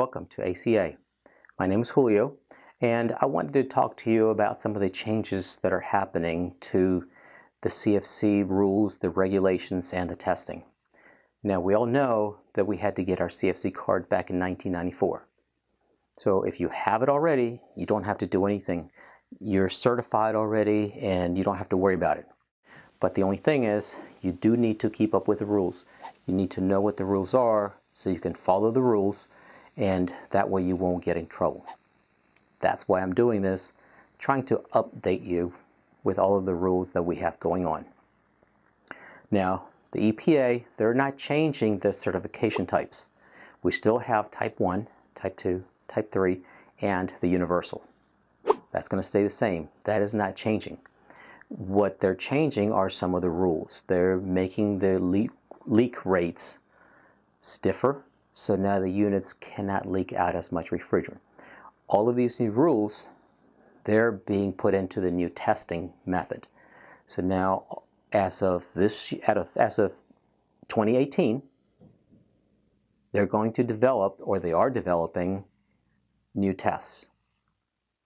Welcome to ACA. My name is Julio, and I wanted to talk to you about some of the changes that are happening to the CFC rules, the regulations, and the testing. Now, we all know that we had to get our CFC card back in 1994. So if you have it already, you don't have to do anything. You're certified already, and you don't have to worry about it. But the only thing is, you do need to keep up with the rules. You need to know what the rules are so you can follow the rules, and that way you won't get in trouble. That's why I'm doing this, trying to update you with all of the rules that we have going on. Now, the EPA, they're not changing the certification types. We still have Type 1, Type 2, Type 3, and the Universal. That's going to stay the same. That is not changing. What they're changing are some of the rules. They're making the leak rates stiffer, so now the units cannot leak out as much refrigerant. All of these new rules, they're being put into the new testing method. So now, as of 2018, they're going to develop, or they are developing, new tests.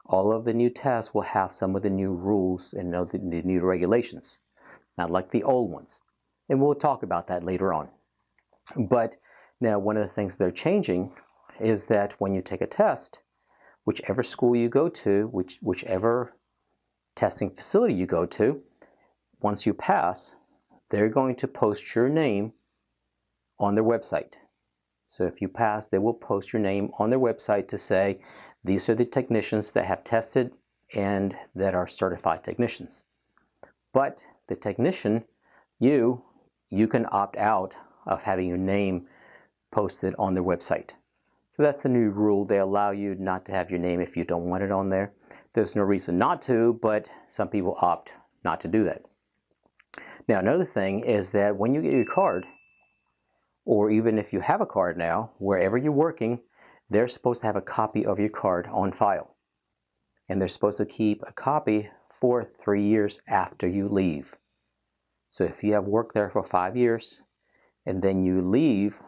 All of the new tests will have some of the new rules and the new regulations, not like the old ones. And we'll talk about that later on. But now, one of the things they're changing is that when you take a test, whichever school you go to, whichever testing facility you go to, once you pass, they're going to post your name on their website. So if you pass, they will post your name on their website to say, these are the technicians that have tested and that are certified technicians. But the technician, you can opt out of having your name posted on their website. So that's the new rule. They allow you not to have your name if you don't want it on there. There's no reason not to, but some people opt not to do that. Now, another thing is that when you get your card, or even if you have a card now, wherever you're working, they're supposed to have a copy of your card on file. And they're supposed to keep a copy for 3 years after you leave. So if you have worked there for 5 years, and then you leave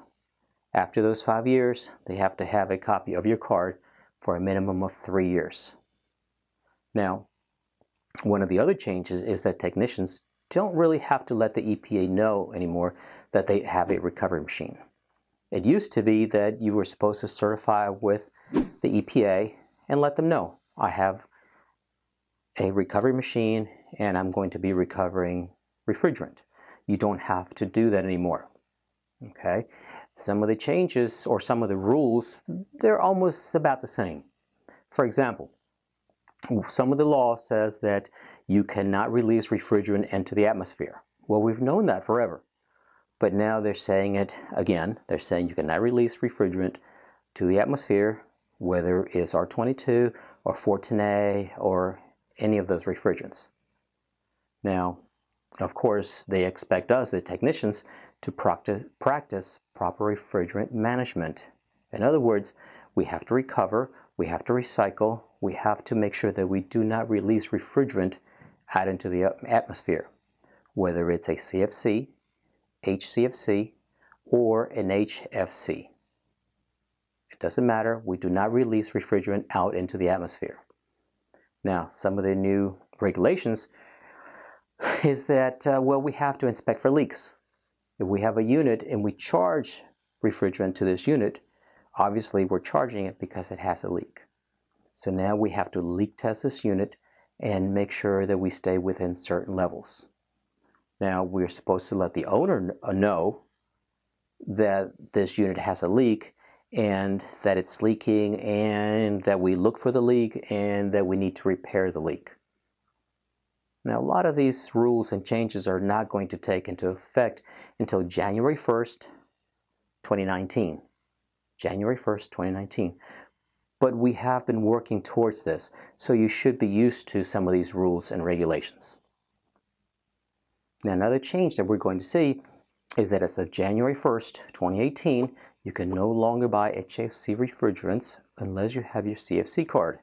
after those 5 years, they have to have a copy of your card for a minimum of 3 years. Now, one of the other changes is that technicians don't really have to let the EPA know anymore that they have a recovery machine. It used to be that you were supposed to certify with the EPA and let them know, I have a recovery machine and I'm going to be recovering refrigerant. You don't have to do that anymore. Okay? Some of the changes or some of the rules, they're almost about the same. For example, some of the law says that you cannot release refrigerant into the atmosphere. Well, we've known that forever. But now they're saying it again. They're saying you cannot release refrigerant to the atmosphere, whether it's R22 or 410A or any of those refrigerants. Now, of course, they expect us, the technicians, to practice proper refrigerant management. In other words, we have to recover, we have to recycle, we have to make sure that we do not release refrigerant out into the atmosphere, whether it's a CFC, HCFC, or an HFC. It doesn't matter. We do not release refrigerant out into the atmosphere. Now, some of the new regulations is that, well, we have to inspect for leaks. If we have a unit and we charge refrigerant to this unit, obviously we're charging it because it has a leak. So now we have to leak test this unit and make sure that we stay within certain levels. Now, we're supposed to let the owner know that this unit has a leak and that it's leaking and that we look for the leak and that we need to repair the leak. Now, a lot of these rules and changes are not going to take into effect until January 1st, 2019. January 1st, 2019. But we have been working towards this, so you should be used to some of these rules and regulations. Now, another change that we're going to see is that as of January 1st, 2018, you can no longer buy HFC refrigerants unless you have your CFC card.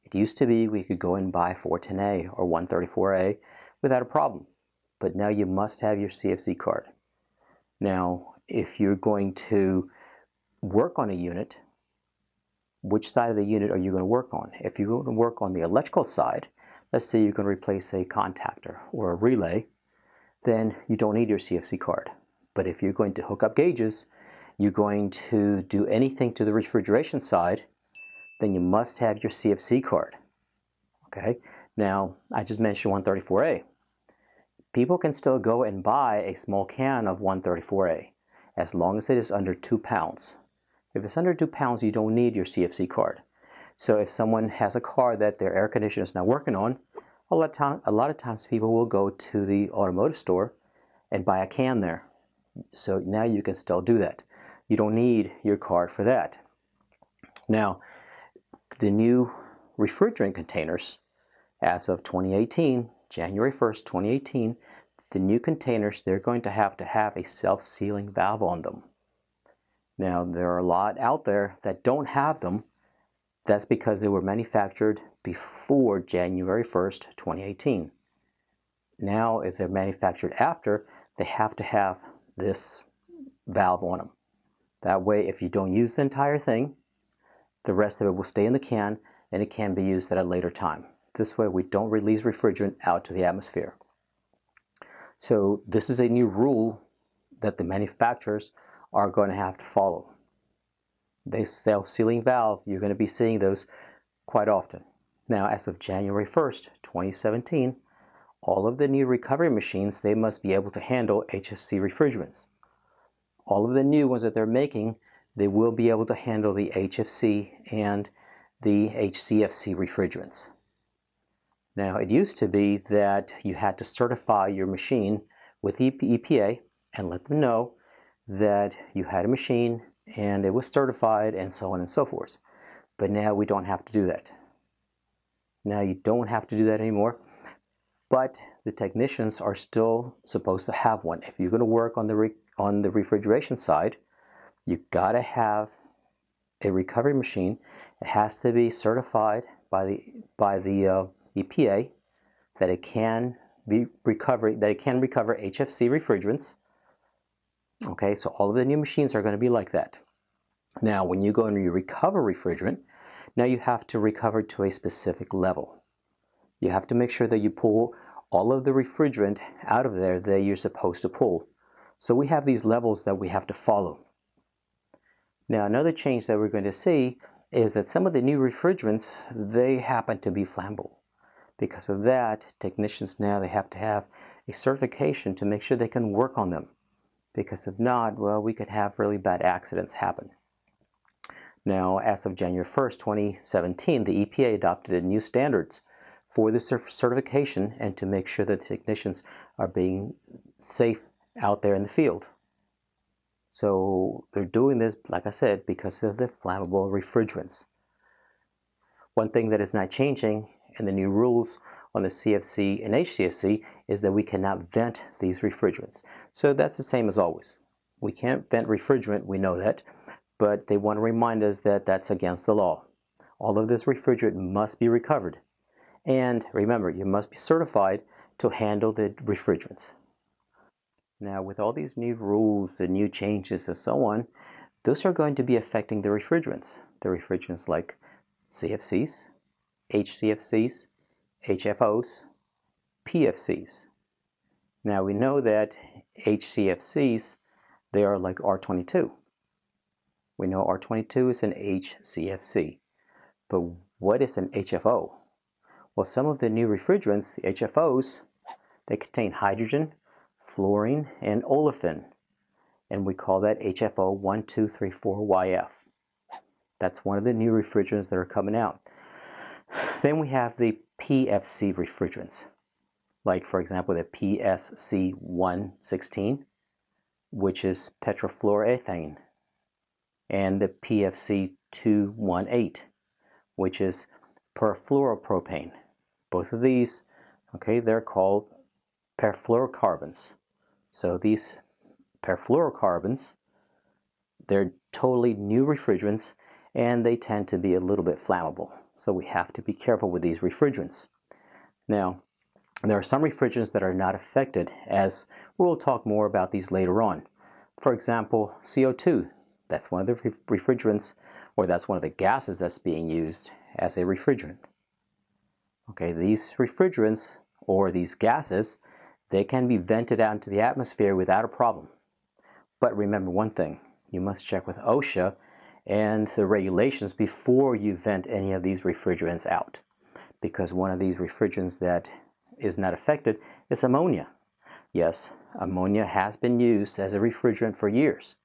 It used to be we could go and buy 410A or 134A without a problem, but now you must have your CFC card. Now, if you're going to work on a unit which side of the unit are you going to work on? If you're going to work on the electrical side, let's say you're going to replace a contactor or a relay, then you don't need your CFC card. But if you're going to hook up gauges, you're going to do anything to the refrigeration side, then you must have your CFC card. Okay, now I just mentioned 134A. People can still go and buy a small can of 134A as long as it is under 2 pounds. If it's under 2 pounds, you don't need your CFC card. So if someone has a car that their air conditioner is not working on, a lot of times people will go to the automotive store and buy a can there. So now you can still do that. You don't need your card for that. Now, the new refrigerant containers, as of 2018, January 1st, 2018, the new containers, they're going to have a self-sealing valve on them. Now, there are a lot out there that don't have them. That's because they were manufactured before January 1st, 2018. Now, if they're manufactured after, they have to have this valve on them. That way, if you don't use the entire thing, the rest of it will stay in the can and it can be used at a later time. This way, we don't release refrigerant out to the atmosphere. So this is a new rule that the manufacturers are going to have to follow. They self-sealing valve, you're going to be seeing those quite often. Now, as of January 1st, 2017, all of the new recovery machines, they must be able to handle HFC refrigerants. All of the new ones that they're making, they will be able to handle the HFC and the HCFC refrigerants. Now, it used to be that you had to certify your machine with EPA and let them know that you had a machine and it was certified and so on and so forth. But now we don't have to do that. Now you don't have to do that anymore, but the technicians are still supposed to have one. If you're going to work on the refrigeration side, you've got to have a recovery machine. It has to be certified by the EPA that it can recover HFC refrigerants. Okay, so all of the new machines are going to be like that. Now, when you go and you recover refrigerant, now you have to recover to a specific level. You have to make sure that you pull all of the refrigerant out of there that you're supposed to pull. So we have these levels that we have to follow. Now, another change that we're going to see is that some of the new refrigerants, they happen to be flammable. Because of that, technicians now, they have to have a certification to make sure they can work on them. Because if not, well, we could have really bad accidents happen. Now, as of January 1st, 2017, the EPA adopted new standards for the certification and to make sure that the technicians are being safe out there in the field. So they're doing this, like I said, because of the flammable refrigerants. One thing that is not changing in the new rules on the CFC and HCFC is that we cannot vent these refrigerants. So that's the same as always. We can't vent refrigerant, we know that, but they want to remind us that that's against the law. All of this refrigerant must be recovered. And remember, you must be certified to handle the refrigerants. Now, with all these new rules and new changes and so on, those are going to be affecting the refrigerants. The refrigerants like CFCs, HCFCs, HFOs, PFCs. Now we know that HCFCs, they are like R22. We know R22 is an HCFC. But what is an HFO? Well, some of the new refrigerants, the HFOs, they contain hydrogen, fluorine, and olefin. And we call that HFO 1234YF. That's one of the new refrigerants that are coming out. Then we have the PFC refrigerants, like for example the PSC 116, which is petrofluoroethane, and the PFC 218, which is perfluoropropane. Both of these, okay, they're called perfluorocarbons. So these perfluorocarbons, they're totally new refrigerants and they tend to be a little bit flammable. So we have to be careful with these refrigerants. Now, there are some refrigerants that are not affected, as we'll talk more about these later on. For example, CO2, That's one of the refrigerants, or that's one of the gases that's being used as a refrigerant. Okay, these refrigerants or these gases, they can be vented out into the atmosphere without a problem. But remember one thing, you must check with OSHA and the regulations before you vent any of these refrigerants out. Because one of these refrigerants that is not affected is ammonia. Yes, ammonia has been used as a refrigerant for years.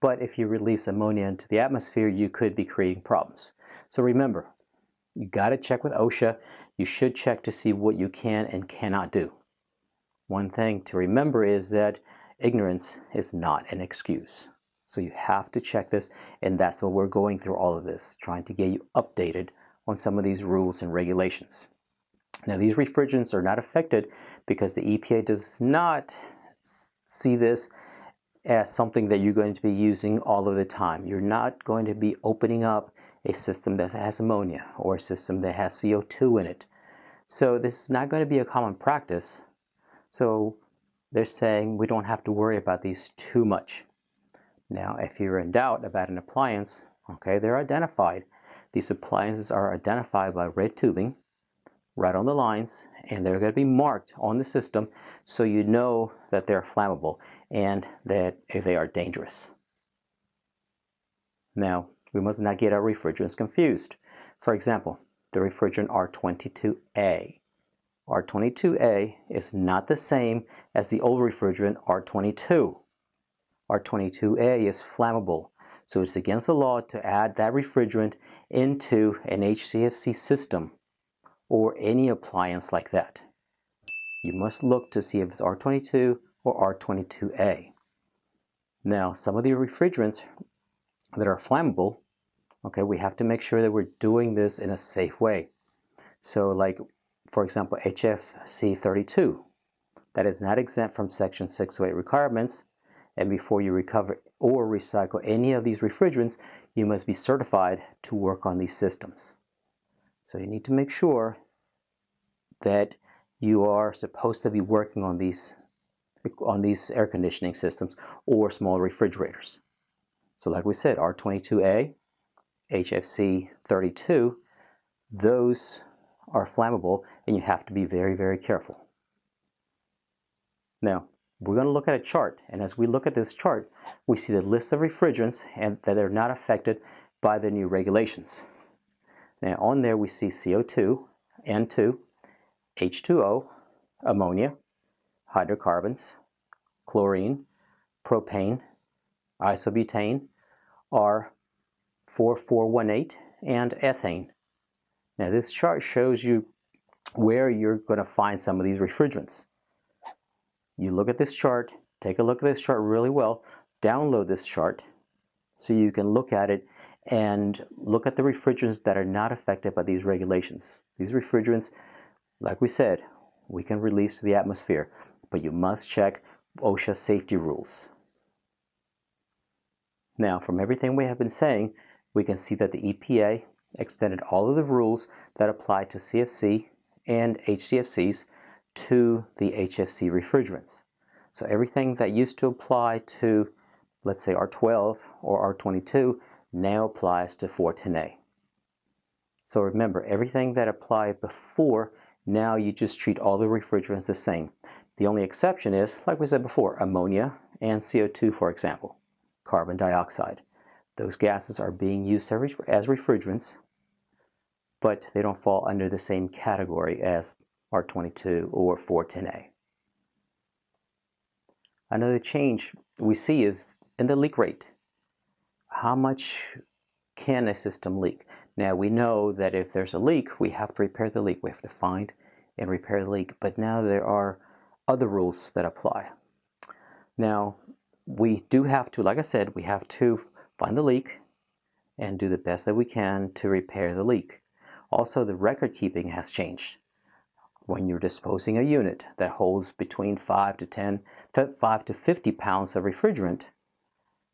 But if you release ammonia into the atmosphere, you could be creating problems. So remember, you got to check with OSHA. You should check to see what you can and cannot do. One thing to remember is that ignorance is not an excuse. So you have to check this, and that's what we're going through all of this, trying to get you updated on some of these rules and regulations. Now, these refrigerants are not affected because the EPA does not see this as something that you're going to be using all of the time. You're not going to be opening up a system that has ammonia or a system that has CO2 in it. So this is not going to be a common practice. So they're saying we don't have to worry about these too much. Now, if you're in doubt about an appliance, okay, they're identified. These appliances are identified by red tubing right on the lines, and they're going to be marked on the system so you know that they're flammable and that they are dangerous. Now, we must not get our refrigerants confused. For example, the refrigerant R22A. R22A is not the same as the old refrigerant R22. R22A is flammable, so it's against the law to add that refrigerant into an HCFC system or any appliance like that. You must look to see if it's R22 or R22A. Now, some of the refrigerants that are flammable, okay, we have to make sure that we're doing this in a safe way. So like, for example, HFC 32, that is not exempt from Section 608 requirements. And before you recover or recycle any of these refrigerants, you must be certified to work on these systems. So you need to make sure that you are supposed to be working on these air conditioning systems or small refrigerators. So like we said, R22A, HFC 32, those are flammable and you have to be very, very careful. Now, we're going to look at a chart, and as we look at this chart, we see the list of refrigerants and that are not affected by the new regulations. Now on there we see CO2, N2, H2O, ammonia, hydrocarbons, chlorine, propane, isobutane, R4418, and ethane. Now this chart shows you where you're going to find some of these refrigerants. You look at this chart, take a look at this chart really well, download this chart so you can look at it and look at the refrigerants that are not affected by these regulations. These refrigerants, like we said, we can release to the atmosphere, but you must check OSHA safety rules. Now, from everything we have been saying, we can see that the EPA extended all of the rules that apply to CFC and HCFCs to the HFC refrigerants. So everything that used to apply to, let's say, R12 or R22 now applies to 410A. So remember, everything that applied before, now you just treat all the refrigerants the same. The only exception is, like we said before, ammonia and CO2, for example, carbon dioxide. Those gases are being used as refrigerants, but they don't fall under the same category as R22 or 410A. Another change we see is in the leak rate. How much can a system leak? Now we know that if there's a leak, we have to repair the leak. We have to find and repair the leak. But now there are other rules that apply. Now we do have to, like I said, we have to find the leak and do the best that we can to repair the leak. Also, the record keeping has changed. When you're disposing a unit that holds between 5 to 50 pounds of refrigerant,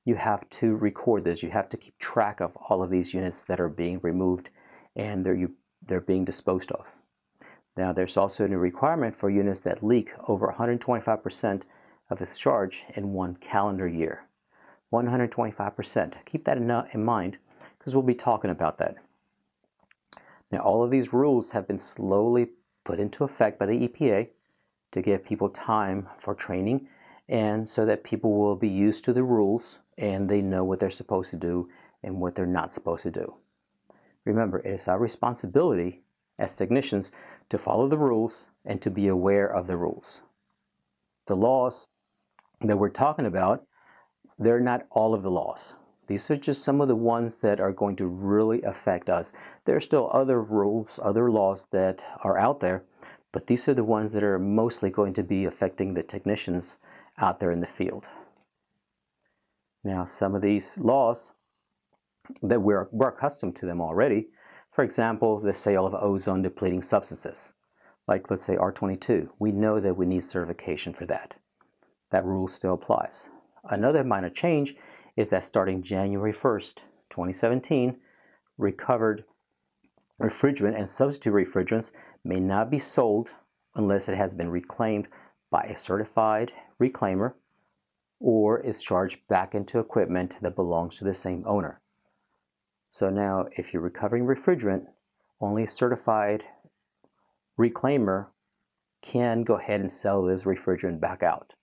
you have to record this. You have to keep track of all of these units that are being removed and they're being disposed of. Now, there's also a new requirement for units that leak over 125% of discharge in 1 calendar year. 125%. Keep that in mind because we'll be talking about that. Now, all of these rules have been slowly put into effect by the EPA to give people time for training and so that people will be used to the rules and they know what they're supposed to do and what they're not supposed to do. Remember, it is our responsibility as technicians to follow the rules and to be aware of the rules. The laws that we're talking about, they're not all of the laws. These are just some of the ones that are going to really affect us. There are still other rules, other laws that are out there, but these are the ones that are mostly going to be affecting the technicians out there in the field. Now, some of these laws that we're accustomed to them already, for example, the sale of ozone depleting substances, like let's say R22. We know that we need certification for that. That rule still applies. Another minor change is that starting January 1st, 2017, recovered refrigerant and substitute refrigerants may not be sold unless it has been reclaimed by a certified reclaimer or is charged back into equipment that belongs to the same owner. So now, if you're recovering refrigerant, only a certified reclaimer can go ahead and sell this refrigerant back out.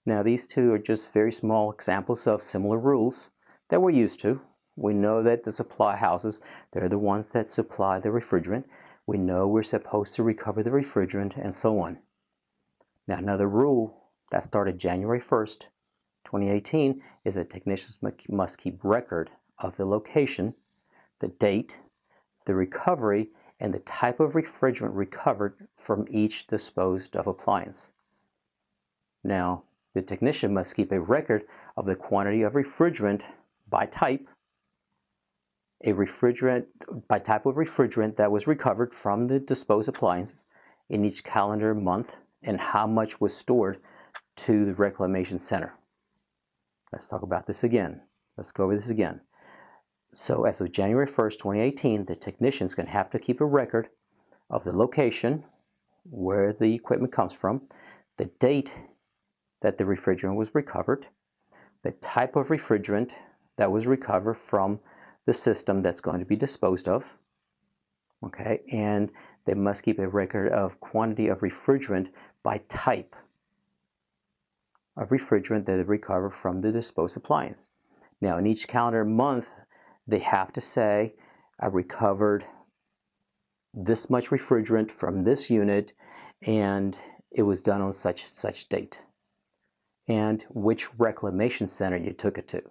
Now, these two are just very small examples of similar rules that we're used to. We know that the supply houses, they're the ones that supply the refrigerant. We know we're supposed to recover the refrigerant and so on. Now, another rule that started January 1st, 2018 is that technicians must keep record of the location, the date, the recovery, and the type of refrigerant recovered from each disposed of appliance. Now, the technician must keep a record of the quantity of refrigerant by type, by type of refrigerant that was recovered from the disposed appliances in each calendar month, and how much was stored to the reclamation center. Let's talk about this again. Let's go over this again. So as of January 1st, 2018, the technicians can have to keep a record of the location, where the equipment comes from, the date that the refrigerant was recovered, the type of refrigerant that was recovered from the system that's going to be disposed of, okay, and they must keep a record of quantity of refrigerant by type of refrigerant that they recover from the disposed appliance. Now, in each calendar month, they have to say, I recovered this much refrigerant from this unit, and it was done on such date, and which reclamation center you took it to.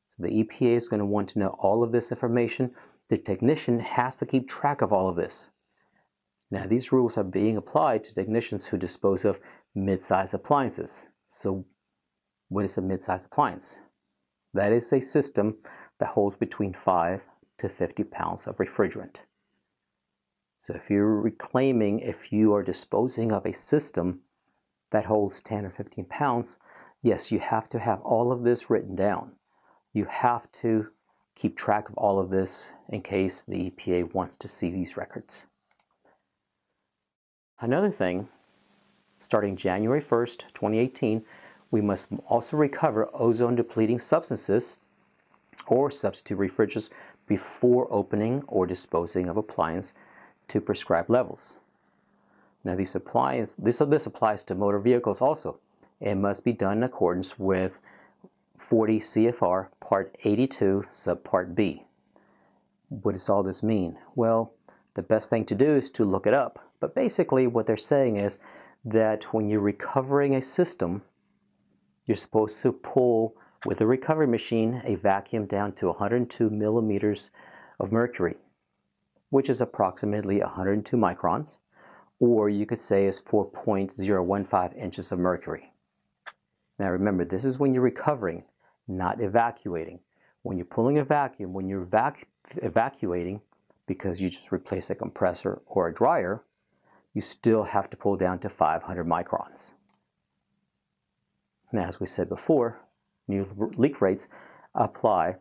So the EPA is going to want to know all of this information. The technician has to keep track of all of this. Now, these rules are being applied to technicians who dispose of mid-size appliances. So what is a mid-size appliance? That is a system that holds between 5 to 50 pounds of refrigerant. So if you're reclaiming, if you are disposing of a system that holds 10 or 15 pounds, yes, you have to have all of this written down. You have to keep track of all of this in case the EPA wants to see these records. Another thing, starting January 1st, 2018, we must also recover ozone depleting substances or substitute refrigerants before opening or disposing of appliance to prescribed levels. Now, this applies to motor vehicles also. It must be done in accordance with 40 CFR Part 82 Subpart B. What does all this mean? Well, the best thing to do is to look it up. But basically what they're saying is that when you're recovering a system, you're supposed to pull with a recovery machine a vacuum down to 102 millimeters of mercury, which is approximately 102 microns, or you could say is 4.015 inches of mercury. Now remember, this is when you're recovering, not evacuating. When you're pulling a vacuum, when you're evacuating, because you just replaced a compressor or a dryer, you still have to pull down to 500 microns. Now, as we said before, new leak rates apply.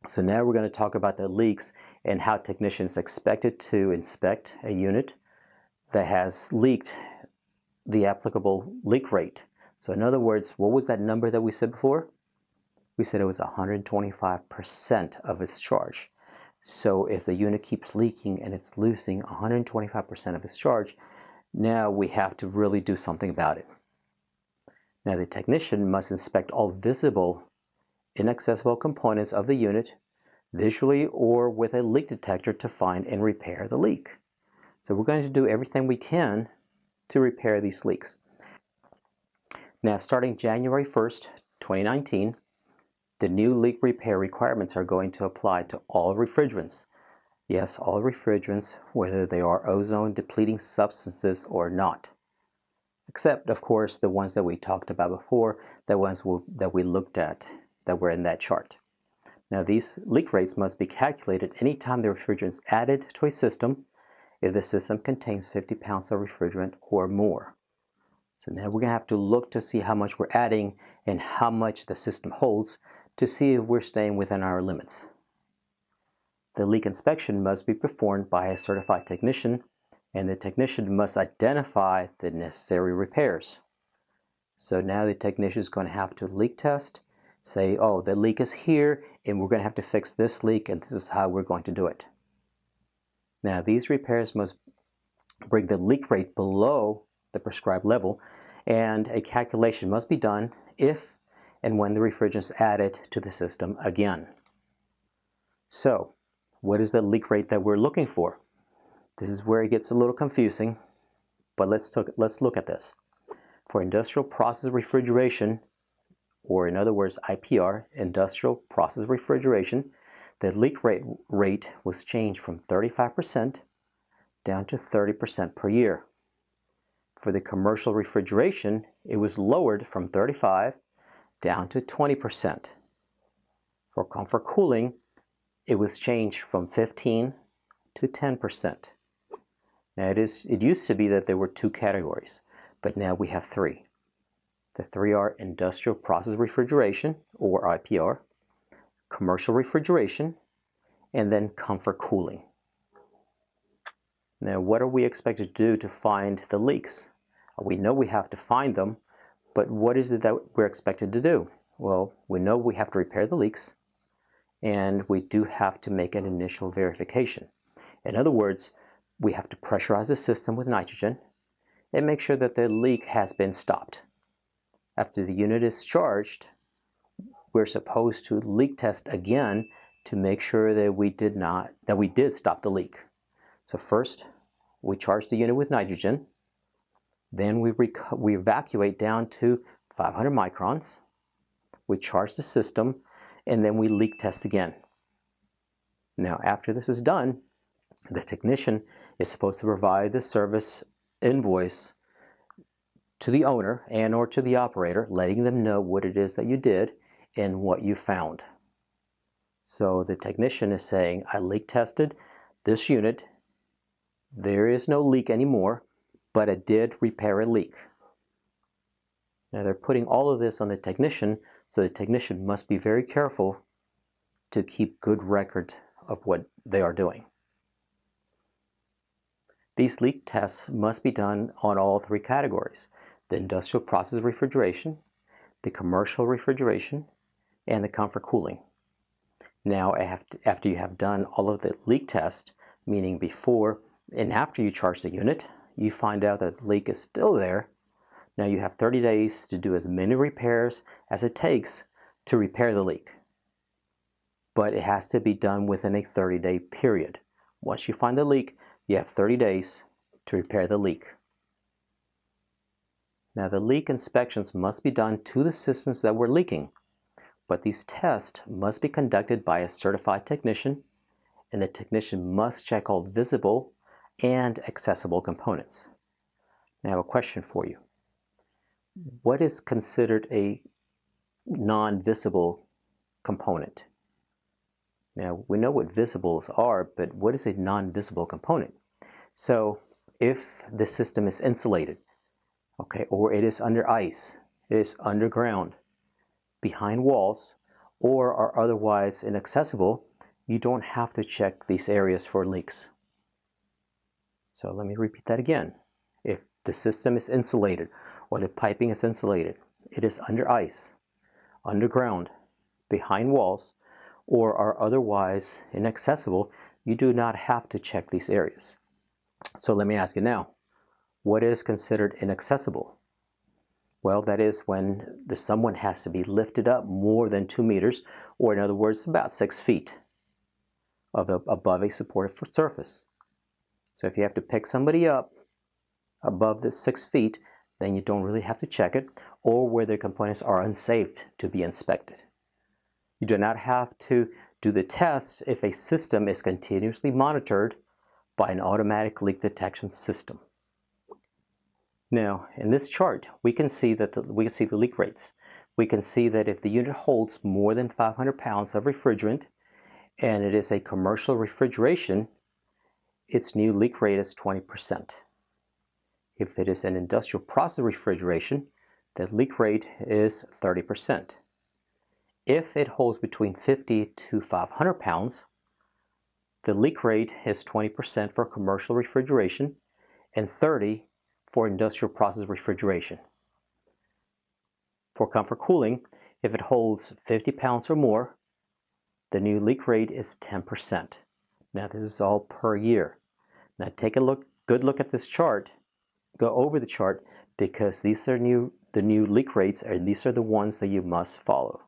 So now we're going to talk about the leaks and how technicians are expected to inspect a unit that has leaked the applicable leak rate. So in other words, what was that number that we said before? We said it was 125% of its charge. So if the unit keeps leaking and it's losing 125% of its charge, now we have to really do something about it. Now the technician must inspect all visible, inaccessible components of the unit visually or with a leak detector to find and repair the leak. So we're going to do everything we can to repair these leaks. Now starting January 1st, 2019, the new leak repair requirements are going to apply to all refrigerants. Yes, all refrigerants, whether they are ozone depleting substances or not. Except, of course, the ones that we talked about before, the ones that we looked at that were in that chart. Now these leak rates must be calculated anytime the refrigerant is added to a system if the system contains 50 pounds of refrigerant or more. So now we're going to have to look to see how much we're adding and how much the system holds to see if we're staying within our limits. The leak inspection must be performed by a certified technician, and the technician must identify the necessary repairs. So now the technician is going to have to leak test, say, oh, the leak is here and we're going to have to fix this leak and this is how we're going to do it. Now these repairs must bring the leak rate below the prescribed level, and a calculation must be done if and when the refrigerant is added to the system again. So what is the leak rate that we're looking for? This is where it gets a little confusing, but let's look at this. For industrial process refrigeration, or in other words IPR, industrial process refrigeration, the leak rate was changed from 35% down to 30% per year. For the commercial refrigeration, it was lowered from 35% down to 20%. For comfort cooling, it was changed from 15% to 10%. Now it used to be that there were two categories, but now we have three. The three are industrial process refrigeration, or IPR, commercial refrigeration, and then comfort cooling. Now what are we expected to do to find the leaks? We know we have to find them, but what is it that we're expected to do? Well, we know we have to repair the leaks, and we do have to make an initial verification. In other words, we have to pressurize the system with nitrogen and make sure that the leak has been stopped. After the unit is charged, we're supposed to leak test again to make sure that we did stop the leak. So first, we charge the unit with nitrogen. Then we evacuate down to 500 microns. We charge the system, and then we leak test again. Now, after this is done, the technician is supposed to provide the service invoice to the owner and or to the operator, letting them know what it is that you did and what you found. So the technician is saying, I leak tested this unit. There is no leak anymore, but it did repair a leak. Now they're putting all of this on the technician, so the technician must be very careful to keep good record of what they are doing. These leak tests must be done on all three categories: the industrial process refrigeration, the commercial refrigeration, and the comfort cooling. Now, after you have done all of the leak tests, meaning before and after you charge the unit, you find out that the leak is still there. Now you have 30 days to do as many repairs as it takes to repair the leak. But it has to be done within a 30-day period. Once you find the leak, you have 30 days to repair the leak. Now the leak inspections must be done to the systems that were leaking, but these tests must be conducted by a certified technician, and the technician must check all visible and accessible components. Now I have a question for you. What is considered a non-visible component? Now we know what visibles are, but what is a non-visible component? So if the system is insulated, okay, or it is under ice, it is underground, behind walls, or are otherwise inaccessible, you don't have to check these areas for leaks. So let me repeat that again. If the system is insulated or the piping is insulated, it is under ice, underground, behind walls, or are otherwise inaccessible, you do not have to check these areas. So let me ask you now, what is considered inaccessible? Well, that is when someone has to be lifted up more than 2 meters, or in other words, about 6 feet above a supportive surface. So if you have to pick somebody up above the 6 feet, then you don't really have to check it, or where the components are unsafe to be inspected. You do not have to do the tests if a system is continuously monitored by an automatic leak detection system. Now, in this chart, we can see the leak rates. We can see that if the unit holds more than 500 pounds of refrigerant and it is a commercial refrigeration, its new leak rate is 20%. If it is an industrial process refrigeration, the leak rate is 30%. If it holds between 50 to 500 pounds, the leak rate is 20% for commercial refrigeration and 30% for industrial process refrigeration. For comfort cooling, if it holds 50 pounds or more, the new leak rate is 10%. Now this is all per year. Now take a good look at this chart. Go over the chart, because these are the new leak rates, and these are the ones that you must follow.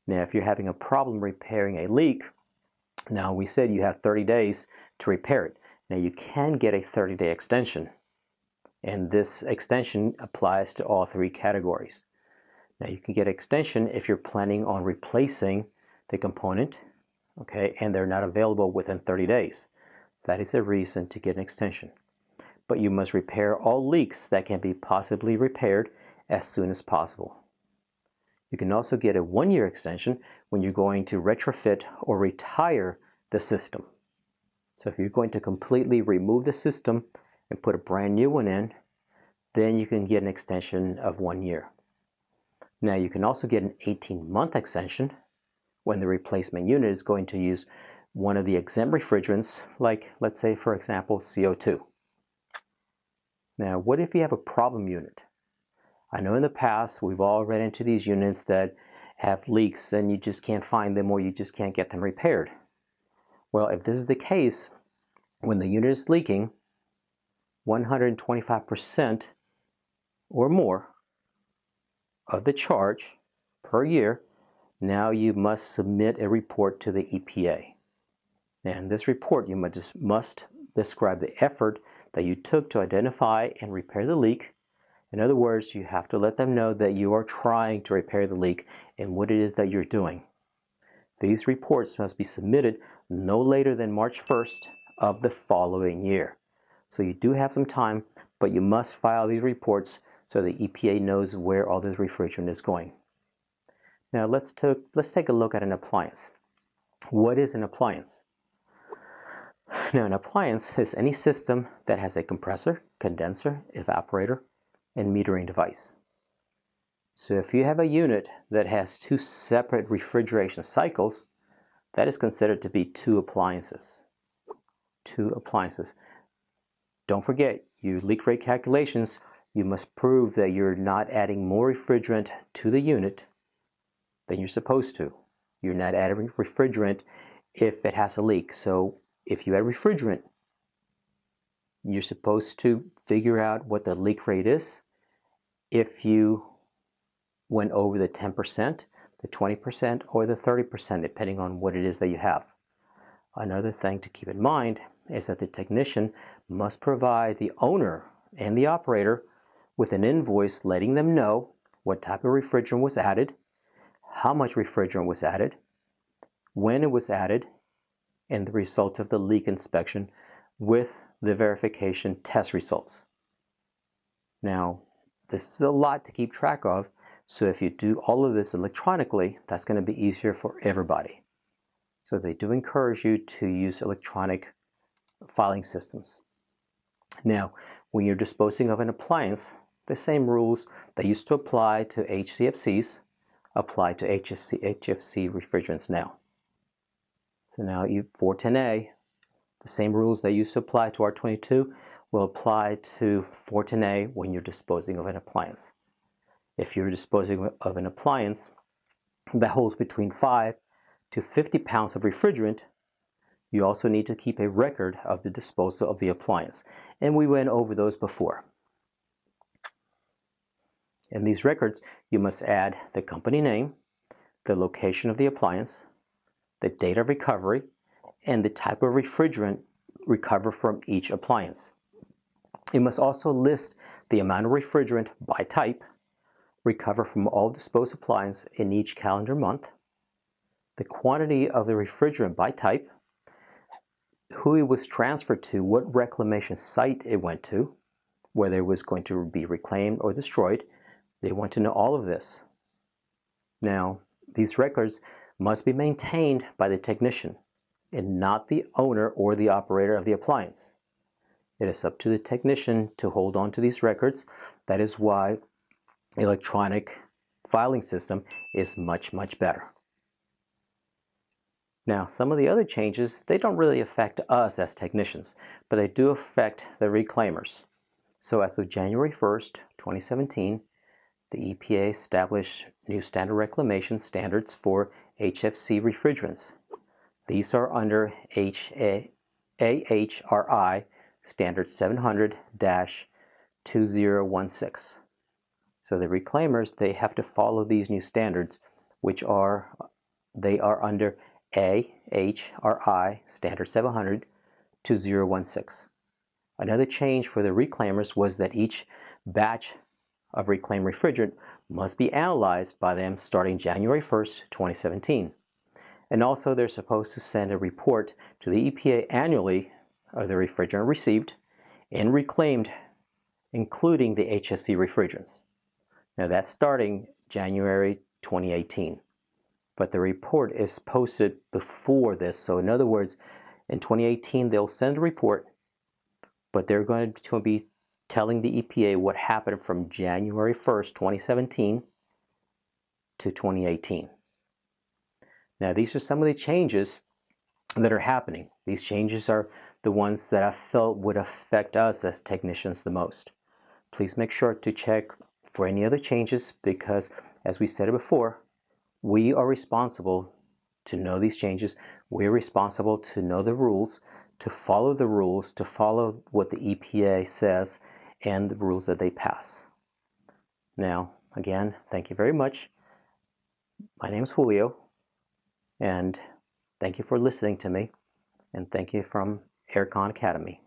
Now if you're having a problem repairing a leak, now we said you have 30 days to repair it. Now you can get a 30-day extension, and this extension applies to all 3 categories. Now you can get extension if you're planning on replacing the component, okay, and they're not available within 30 days. That is a reason to get an extension. But you must repair all leaks that can be possibly repaired as soon as possible. You can also get a 1-year extension when you're going to retrofit or retire the system. So if you're going to completely remove the system and put a brand new one in, then you can get an extension of 1 year. Now you can also get an 18-month extension when the replacement unit is going to use one of the exempt refrigerants, like let's say for example CO2. Now what if you have a problem unit? I know in the past we've all ran into these units that have leaks and you just can't find them, or you just can't get them repaired. Well, if this is the case, when the unit is leaking 125% or more of the charge per year, now you must submit a report to the EPA. And this report, you must describe the effort that you took to identify and repair the leak. In other words, you have to let them know that you are trying to repair the leak and what it is that you're doing. These reports must be submitted no later than March 1st of the following year. So you do have some time, but you must file these reports so the EPA knows where all this refrigerant is going. Now let's take a look at an appliance. What is an appliance? Now an appliance is any system that has a compressor, condenser, evaporator, and metering device. So if you have a unit that has 2 separate refrigeration cycles, that is considered to be 2 appliances. 2 appliances. Don't forget, your leak rate calculations, you must prove that you're not adding more refrigerant to the unit than you're supposed to. You're not adding refrigerant if it has a leak. So if you add refrigerant, you're supposed to figure out what the leak rate is. If you went over the 10%, the 20%, or the 30%, depending on what it is that you have. Another thing to keep in mind is that the technician must provide the owner and the operator with an invoice letting them know what type of refrigerant was added, how much refrigerant was added, when it was added, and the result of the leak inspection with the verification test results. Now, this is a lot to keep track of, so if you do all of this electronically, that's going to be easier for everybody. So they do encourage you to use electronic filing systems. Now, when you're disposing of an appliance, the same rules that used to apply to HCFCs apply to HFC refrigerants now. So now 410A, the same rules that used to apply to R22 will apply to 410A when you're disposing of an appliance. If you're disposing of an appliance that holds between 5 to 50 pounds of refrigerant, you also need to keep a record of the disposal of the appliance. And we went over those before. In these records, you must add the company name, the location of the appliance, the date of recovery, and the type of refrigerant recovered from each appliance. You must also list the amount of refrigerant by type recovered from all disposed appliances in each calendar month, the quantity of the refrigerant by type, who it was transferred to, what reclamation site it went to, whether it was going to be reclaimed or destroyed. They want to know all of this. Now, these records must be maintained by the technician and not the owner or the operator of the appliance. It is up to the technician to hold on to these records. That is why electronic filing system is much, much better. Now, some of the other changes, they don't really affect us as technicians, but they do affect the reclaimers. So as of January 1st, 2017, the EPA established new standard reclamation standards for HFC refrigerants. These are under AHRI standard 700-2016. So the reclaimers, they have to follow these new standards, which are under AHRI standard 700-2016. Another change for the reclaimers was that each batch of reclaimed refrigerant must be analyzed by them starting January 1st, 2017. And also they're supposed to send a report to the EPA annually of the refrigerant received and reclaimed, including the HFC refrigerants. Now that's starting January 2018. But the report is posted before this. So in other words, in 2018 they'll send a report, but they're going to be telling the EPA what happened from January 1st, 2017 to 2018. Now these are some of the changes that are happening. These changes are the ones that I felt would affect us as technicians the most. Please make sure to check for any other changes because, as we said before, we are responsible to know these changes. We're responsible to know the rules, to follow the rules, to follow what the EPA says and the rules that they pass. Now, again, thank you very much. My name is Julio, and thank you for listening to me, and thank you from Aircon Academy.